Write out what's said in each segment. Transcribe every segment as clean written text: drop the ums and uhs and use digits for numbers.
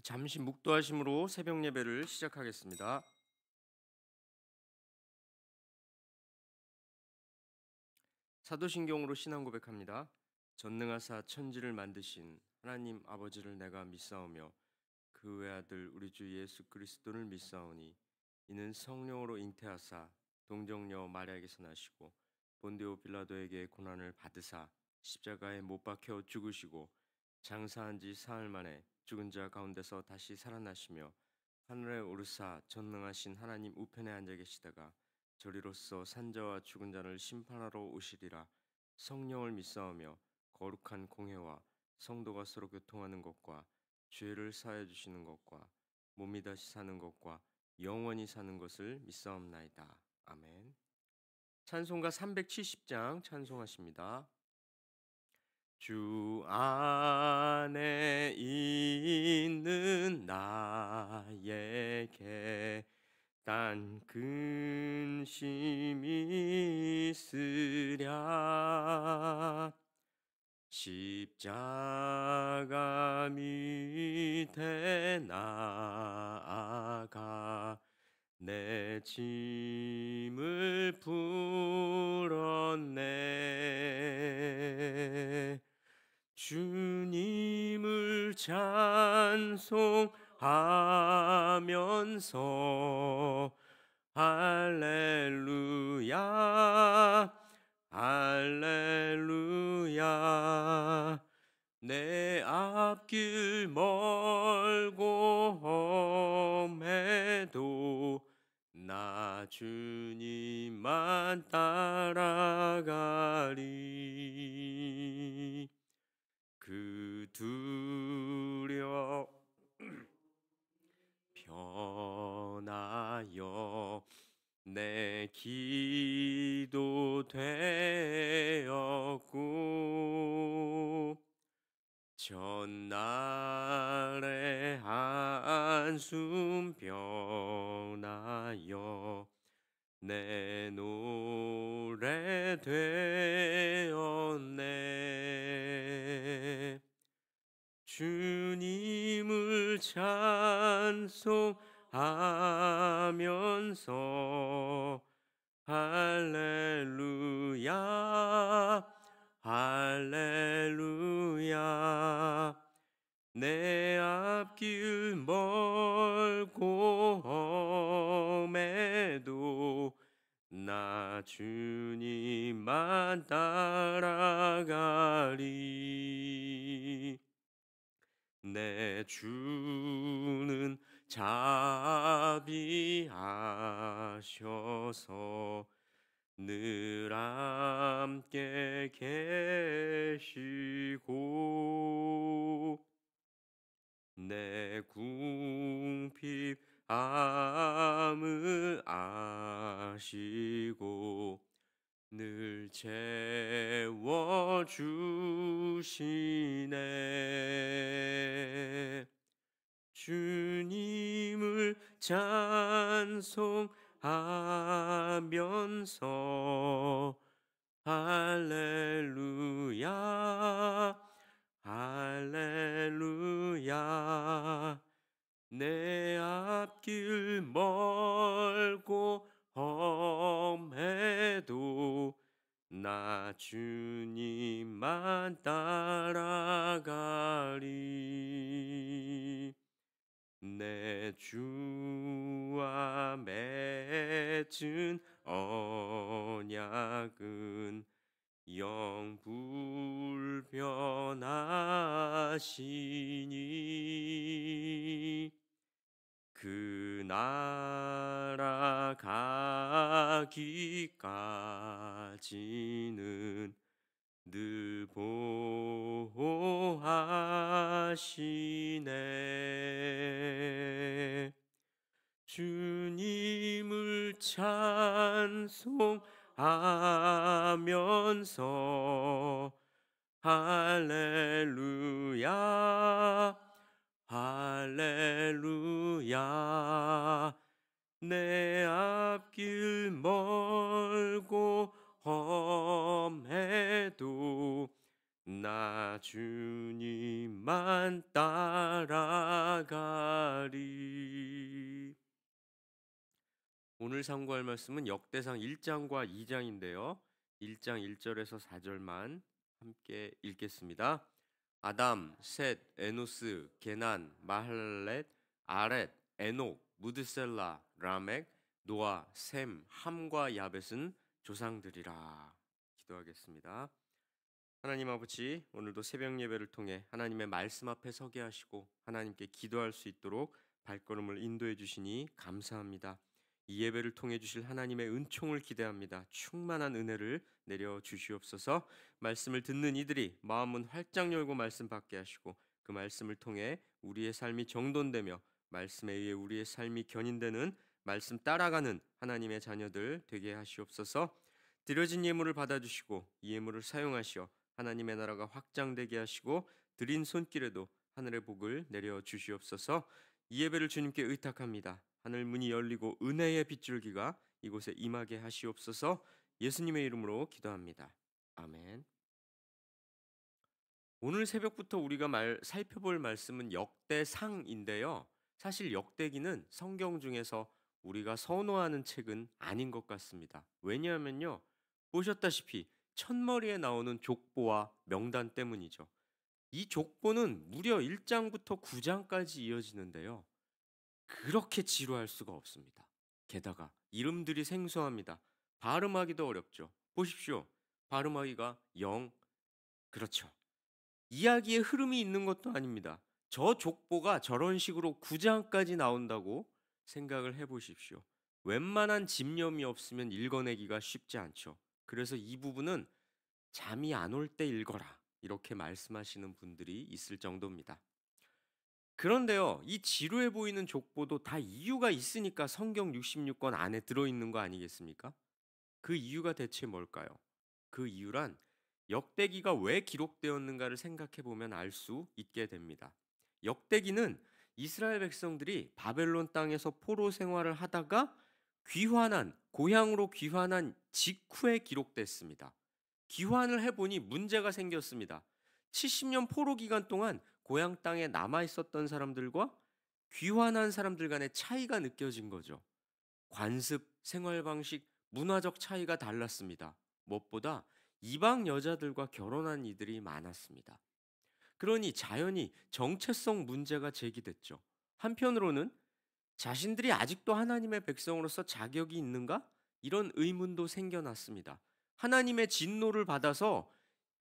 잠시 묵도하심으로 새벽 예배를 시작하겠습니다. 사도신경으로 신앙 고백합니다. 전능하사 천지를 만드신 하나님 아버지를 내가 믿사오며 그 외아들 우리 주 예수 그리스도를 믿사오니 이는 성령으로 잉태하사 동정녀 마리아에게서 나시고 본디오 빌라도에게 고난을 받으사 십자가에 못 박혀 죽으시고 장사한 지 사흘 만에 죽은 자 가운데서 다시 살아나시며 하늘에 오르사 전능하신 하나님 우편에 앉아 계시다가 저리로서 산자와 죽은 자를 심판하러 오시리라. 성령을 믿사오며 거룩한 공회와 성도가 서로 교통하는 것과 죄를 사하여 주시는 것과 몸이 다시 사는 것과 영원히 사는 것을 믿사옵나이다. 아멘. 찬송가 370장 찬송하십니다. 주 안에 있는 나에게 딴 근심이 있으랴. 십자가 밑에 나아가 내 짐을 풀었네. 주님을 찬송하면서 할렐루야 할렐루야. 내 앞길 멀고 험해도 나 주님만 따라가리. 그 두려 변하여 내 기도 되었고 전날의 한숨 변하여 내 노래 되었네. 주님을 찬송하면서 할렐루야 할렐루야. 내 앞길 멀고 험해도 나 주님만 따라가리. 내 주는 자비하셔서 늘 함께 계시고 내 궁핍함을 아시고 늘 채워주시네. 주님을 찬송하면서 할렐루야 할렐루야. 내 앞길 멀고 험해도 나 주님만 따라가리. 내 주와 맺은 언약은 영불변하시니 그 나라 가기까지는 늘 보호하시네. 주님을 찬송하면서 할렐루야 할렐루야. 내 앞길 멀고 험해도 나 주님만 따라가리. 오늘 상고할 말씀은 역대상 1장과 2장인데요. 1장 1절에서 4절만 함께 읽겠습니다. 아담, 셋, 에노스, 게난, 마할렛, 아렛, 에녹, 무드셀라, 라멕, 노아, 셈, 함과 야벳은 조상들이라. 기도하겠습니다. 하나님 아버지, 오늘도 새벽 예배를 통해 하나님의 말씀 앞에 서게 하시고 하나님께 기도할 수 있도록 발걸음을 인도해 주시니 감사합니다. 이 예배를 통해 주실 하나님의 은총을 기대합니다. 충만한 은혜를 내려 주시옵소서. 말씀을 듣는 이들이 마음은 활짝 열고 말씀 받게 하시고 그 말씀을 통해 우리의 삶이 정돈되며 말씀에 의해 우리의 삶이 견인되는 말씀 따라가는 하나님의 자녀들 되게 하시옵소서. 드려진 예물을 받아주시고 이 예물을 사용하시어 하나님의 나라가 확장되게 하시고 드린 손길에도 하늘의 복을 내려 주시옵소서. 이 예배를 주님께 의탁합니다. 하늘 문이 열리고 은혜의 빗줄기가 이곳에 임하게 하시옵소서. 예수님의 이름으로 기도합니다. 아멘. 오늘 새벽부터 우리가 살펴볼 말씀은 역대상인데요. 사실 역대기는 성경 중에서 우리가 선호하는 책은 아닌 것 같습니다. 왜냐하면요, 보셨다시피 첫머리에 나오는 족보와 명단 때문이죠. 이 족보는 무려 1장부터 9장까지 이어지는데요. 그렇게 지루할 수가 없습니다. 게다가 이름들이 생소합니다. 발음하기도 어렵죠. 보십시오. 발음하기가 그렇죠. 이야기의 흐름이 있는 것도 아닙니다. 저 족보가 저런 식으로 9장까지 나온다고 생각을 해보십시오. 웬만한 집념이 없으면 읽어내기가 쉽지 않죠. 그래서 이 부분은 잠이 안 올 때 읽어라, 이렇게 말씀하시는 분들이 있을 정도입니다. 그런데요, 이 지루해 보이는 족보도 다 이유가 있으니까 성경 66권 안에 들어있는 거 아니겠습니까? 그 이유가 대체 뭘까요? 그 이유란 역대기가 왜 기록되었는가를 생각해 보면 알 수 있게 됩니다. 역대기는 이스라엘 백성들이 바벨론 땅에서 포로 생활을 하다가 고향으로 귀환한 직후에 기록됐습니다. 귀환을 해보니 문제가 생겼습니다. 70년 포로 기간 동안 고향 땅에 남아 있었던 사람들과 귀환한 사람들 간의 차이가 느껴진 거죠. 관습, 생활 방식, 문화적 차이가 달랐습니다. 무엇보다 이방 여자들과 결혼한 이들이 많았습니다. 그러니 자연히 정체성 문제가 제기됐죠. 한편으로는 자신들이 아직도 하나님의 백성으로서 자격이 있는가? 이런 의문도 생겨났습니다. 하나님의 진노를 받아서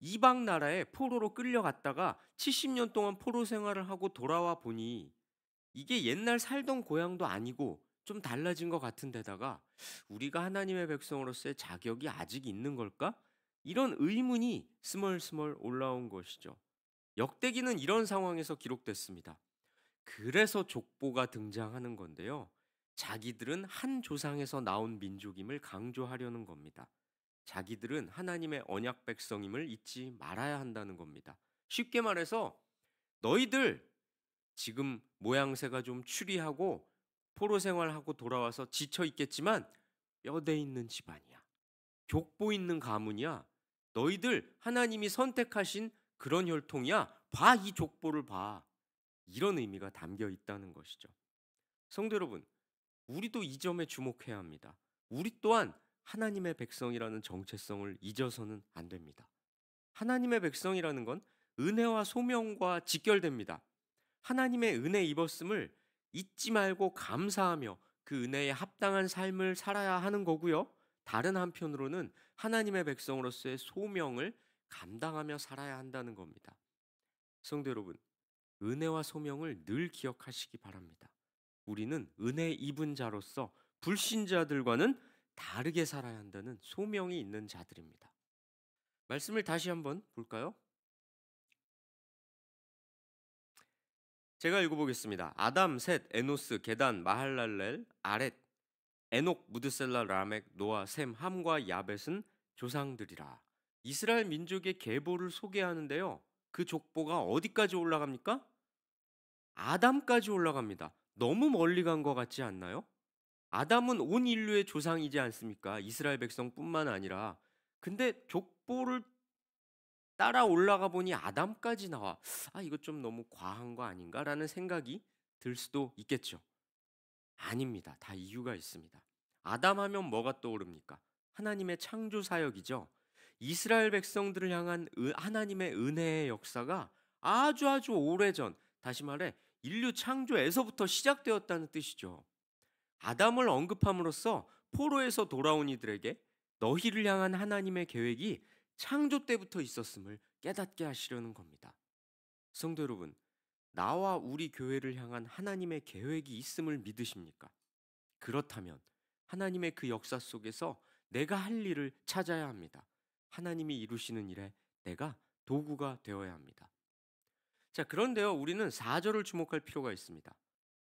이방 나라에 포로로 끌려갔다가 70년 동안 포로 생활을 하고 돌아와 보니 이게 옛날 살던 고향도 아니고 좀 달라진 것 같은 데다가 우리가 하나님의 백성으로서의 자격이 아직 있는 걸까? 이런 의문이 스멀스멀 올라온 것이죠. 역대기는 이런 상황에서 기록됐습니다. 그래서 족보가 등장하는 건데요. 자기들은 한 조상에서 나온 민족임을 강조하려는 겁니다. 자기들은 하나님의 언약 백성임을 잊지 말아야 한다는 겁니다. 쉽게 말해서 너희들 지금 모양새가 좀 추리하고 포로 생활하고 돌아와서 지쳐 있겠지만 뼈대 있는 집안이야. 족보 있는 가문이야. 너희들 하나님이 선택하신 그런 혈통이야. 봐, 이 족보를 봐. 이런 의미가 담겨 있다는 것이죠. 성도 여러분, 우리도 이 점에 주목해야 합니다. 우리 또한 하나님의 백성이라는 정체성을 잊어서는 안 됩니다. 하나님의 백성이라는 건 은혜와 소명과 직결됩니다. 하나님의 은혜 입었음을 잊지 말고 감사하며 그 은혜에 합당한 삶을 살아야 하는 거고요. 다른 한편으로는 하나님의 백성으로서의 소명을 감당하며 살아야 한다는 겁니다. 성도 여러분, 은혜와 소명을 늘 기억하시기 바랍니다. 우리는 은혜 입은 자로서 불신자들과는 다르게 살아야 한다는 소명이 있는 자들입니다. 말씀을 다시 한번 볼까요? 제가 읽어보겠습니다. 아담, 셋, 에노스, 게단, 마할랄렐, 아렛, 에녹, 무드셀라, 라멕, 노아, 셈, 함과 야벳은 조상들이라. 이스라엘 민족의 계보를 소개하는데요. 그 족보가 어디까지 올라갑니까? 아담까지 올라갑니다. 너무 멀리 간 것 같지 않나요? 아담은 온 인류의 조상이지 않습니까? 이스라엘 백성뿐만 아니라. 근데 족보를 따라 올라가 보니 아담까지 나와. 이거 좀 너무 과한 거 아닌가라는 생각이 들 수도 있겠죠. 아닙니다. 다 이유가 있습니다. 아담 하면 뭐가 떠오릅니까? 하나님의 창조 사역이죠. 이스라엘 백성들을 향한 하나님의 은혜의 역사가 아주 아주 오래전, 다시 말해 인류 창조에서부터 시작되었다는 뜻이죠. 아담을 언급함으로써 포로에서 돌아온 이들에게 너희를 향한 하나님의 계획이 창조 때부터 있었음을 깨닫게 하시려는 겁니다. 성도 여러분, 나와 우리 교회를 향한 하나님의 계획이 있음을 믿으십니까? 그렇다면 하나님의 그 역사 속에서 내가 할 일을 찾아야 합니다. 하나님이 이루시는 일에 내가 도구가 되어야 합니다. 자, 그런데요, 우리는 4절을 주목할 필요가 있습니다.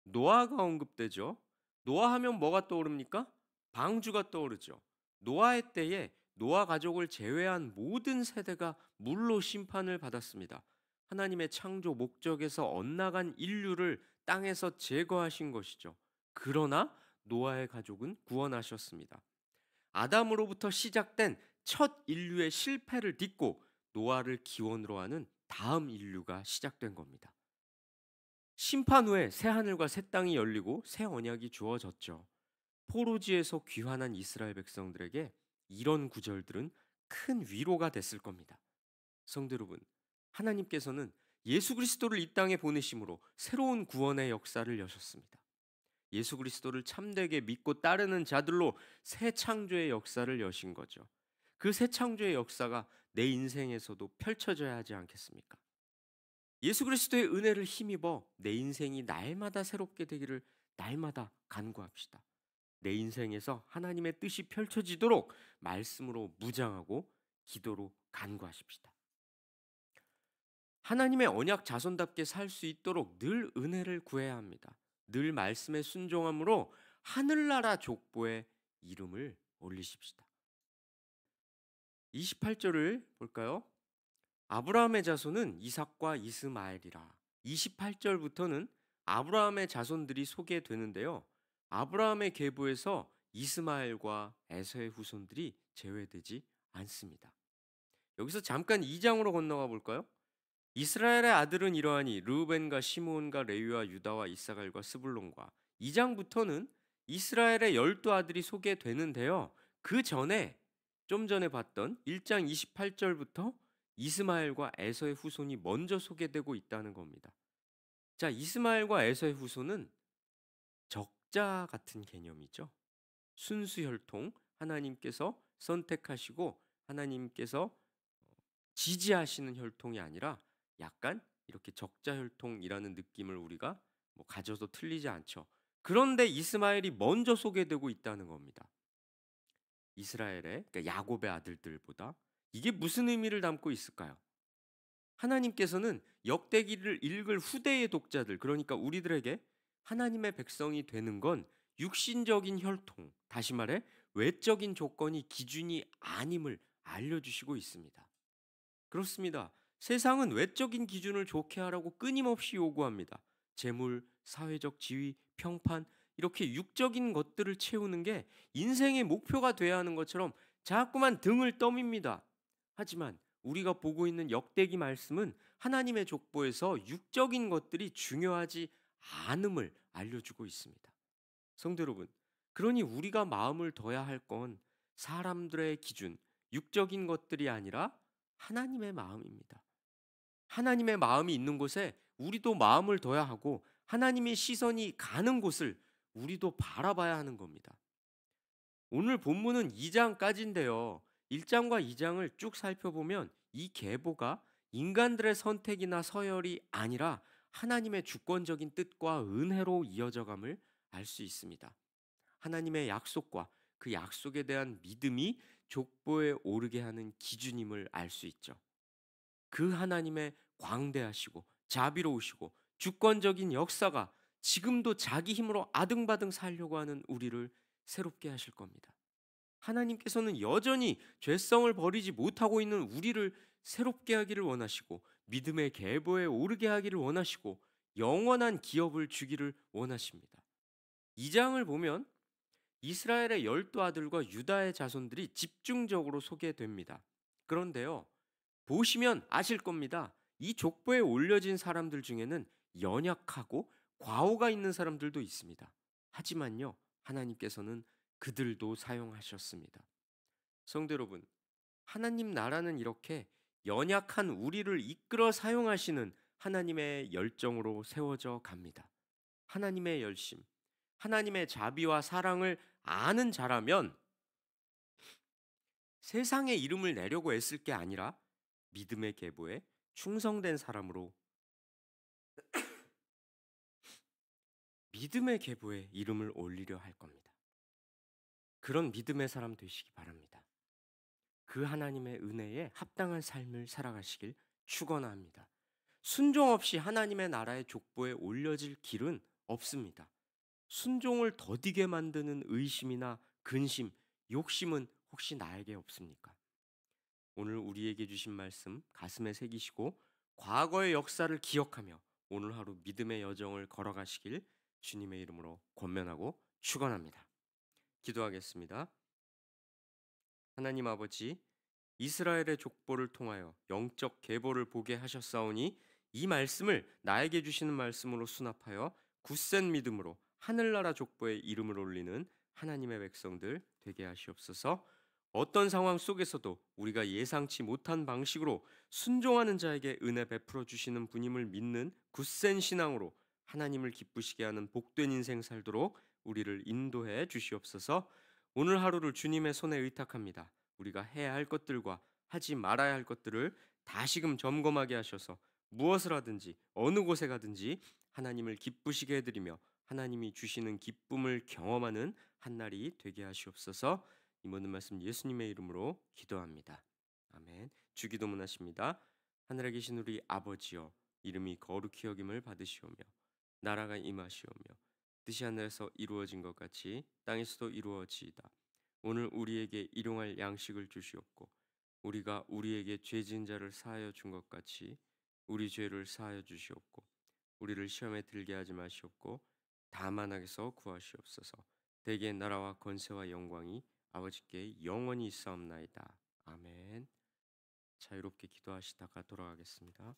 노아가 언급되죠. 노아하면 뭐가 떠오릅니까? 방주가 떠오르죠. 노아의 때에 노아 가족을 제외한 모든 세대가 물로 심판을 받았습니다. 하나님의 창조 목적에서 엇나간 인류를 땅에서 제거하신 것이죠. 그러나 노아의 가족은 구원하셨습니다. 아담으로부터 시작된 첫 인류의 실패를 딛고 노아를 기원으로 하는 다음 인류가 시작된 겁니다. 심판 후에 새 하늘과 새 땅이 열리고 새 언약이 주어졌죠. 포로지에서 귀환한 이스라엘 백성들에게 이런 구절들은 큰 위로가 됐을 겁니다. 성도 여러분, 하나님께서는 예수 그리스도를 이 땅에 보내심으로 새로운 구원의 역사를 여셨습니다. 예수 그리스도를 참되게 믿고 따르는 자들로 새 창조의 역사를 여신 거죠. 그 새 창조의 역사가 내 인생에서도 펼쳐져야 하지 않겠습니까? 예수 그리스도의 은혜를 힘입어 내 인생이 날마다 새롭게 되기를 날마다 간구합시다. 내 인생에서 하나님의 뜻이 펼쳐지도록 말씀으로 무장하고 기도로 간구하십시다. 하나님의 언약 자손답게 살 수 있도록 늘 은혜를 구해야 합니다. 늘 말씀에 순종함으로 하늘나라 족보에 이름을 올리십시다. 28절을 볼까요? 아브라함의 자손은 이삭과 이스마엘이라. 28절부터는 아브라함의 자손들이 소개되는데요. 아브라함의 계보에서 이스마엘과 에서의 후손들이 제외되지 않습니다. 여기서 잠깐 2장으로 건너가 볼까요? 이스라엘의 아들은 이러하니 르우벤과 시므온과 레위와 유다와 이사갈과 스불론과. 2장부터는 이스라엘의 12 아들이 소개되는데요. 그 전에 좀 전에 봤던 1장 28절부터 이스마엘과 에서의 후손이 먼저 소개되고 있다는 겁니다. 자, 이스마엘과 에서의 후손은 적자 같은 개념이죠. 순수 혈통, 하나님께서 선택하시고 하나님께서 지지하시는 혈통이 아니라 약간 이렇게 적자 혈통이라는 느낌을 우리가 가져도 틀리지 않죠. 그런데 이스마엘이 먼저 소개되고 있다는 겁니다. 이스라엘의, 그러니까 야곱의 아들들보다. 이게 무슨 의미를 담고 있을까요? 하나님께서는 역대기를 읽을 후대의 독자들, 그러니까 우리들에게 하나님의 백성이 되는 건 육신적인 혈통, 다시 말해 외적인 조건이 기준이 아님을 알려주시고 있습니다. 그렇습니다. 세상은 외적인 기준을 좋게 하라고 끊임없이 요구합니다. 재물, 사회적 지위, 평판, 이렇게 육적인 것들을 채우는 게 인생의 목표가 돼야 하는 것처럼 자꾸만 등을 떠밉니다. 하지만 우리가 보고 있는 역대기 말씀은 하나님의 족보에서 육적인 것들이 중요하지 않음을 알려주고 있습니다. 성도 여러분, 그러니 우리가 마음을 둬야 할 건 사람들의 기준, 육적인 것들이 아니라 하나님의 마음입니다. 하나님의 마음이 있는 곳에 우리도 마음을 둬야 하고 하나님의 시선이 가는 곳을 우리도 바라봐야 하는 겁니다. 오늘 본문은 2장까지인데요. 1장과 2장을 쭉 살펴보면 이 계보가 인간들의 선택이나 서열이 아니라 하나님의 주권적인 뜻과 은혜로 이어져감을 알 수 있습니다. 하나님의 약속과 그 약속에 대한 믿음이 족보에 오르게 하는 기준임을 알 수 있죠. 그 하나님의 광대하시고 자비로우시고 주권적인 역사가 지금도 자기 힘으로 아등바등 살려고 하는 우리를 새롭게 하실 겁니다. 하나님께서는 여전히 죄성을 버리지 못하고 있는 우리를 새롭게 하기를 원하시고 믿음의 계보에 오르게 하기를 원하시고 영원한 기업을 주기를 원하십니다. 2장을 보면 이스라엘의 12 아들과 유다의 자손들이 집중적으로 소개됩니다. 그런데요, 보시면 아실 겁니다. 이 족보에 올려진 사람들 중에는 연약하고 과오가 있는 사람들도 있습니다. 하지만요, 하나님께서는 그들도 사용하셨습니다. 성도 여러분, 하나님 나라는 이렇게 연약한 우리를 이끌어 사용하시는 하나님의 열정으로 세워져 갑니다. 하나님의 열심, 하나님의 자비와 사랑을 아는 자라면 세상의 이름을 내려고 애쓸 게 아니라 믿음의 계보에 충성된 사람으로 믿음의 계보에 이름을 올리려 할 겁니다. 그런 믿음의 사람 되시기 바랍니다. 그 하나님의 은혜에 합당한 삶을 살아가시길 축원합니다. 순종 없이 하나님의 나라의 족보에 올려질 길은 없습니다. 순종을 더디게 만드는 의심이나 근심, 욕심은 혹시 나에게 없습니까? 오늘 우리에게 주신 말씀 가슴에 새기시고 과거의 역사를 기억하며 오늘 하루 믿음의 여정을 걸어가시길 주님의 이름으로 권면하고 축원합니다. 기도하겠습니다. 하나님 아버지, 이스라엘의 족보를 통하여 영적 계보를 보게 하셨사오니 이 말씀을 나에게 주시는 말씀으로 수납하여 굳센 믿음으로 하늘나라 족보에 이름을 올리는 하나님의 백성들 되게 하시옵소서. 어떤 상황 속에서도 우리가 예상치 못한 방식으로 순종하는 자에게 은혜 베풀어 주시는 분임을 믿는 굳센 신앙으로 하나님을 기쁘시게 하는 복된 인생 살도록 우리를 인도해 주시옵소서. 오늘 하루를 주님의 손에 의탁합니다. 우리가 해야 할 것들과 하지 말아야 할 것들을 다시금 점검하게 하셔서 무엇을 하든지 어느 곳에 가든지 하나님을 기쁘시게 해드리며 하나님이 주시는 기쁨을 경험하는 한 날이 되게 하시옵소서. 이 모든 말씀 예수님의 이름으로 기도합니다. 아멘. 주기도문 하십니다. 하늘에 계신 우리 아버지여, 이름이 거룩히 여김을 받으시오며 나라가 임하시오며 뜻이 하늘에서 이루어진 것 같이 땅에서도 이루어지이다. 오늘 우리에게 일용할 양식을 주시옵고 우리가 우리에게 죄 지은 자를 사하여 준 것 같이 우리 죄를 사하여 주시옵고 우리를 시험에 들게 하지 마시옵고 다만 악에서 구하시옵소서. 대개 나라와 권세와 영광이 아버지께 영원히 있사옵나이다. 아멘. 자유롭게 기도하시다가 돌아가겠습니다.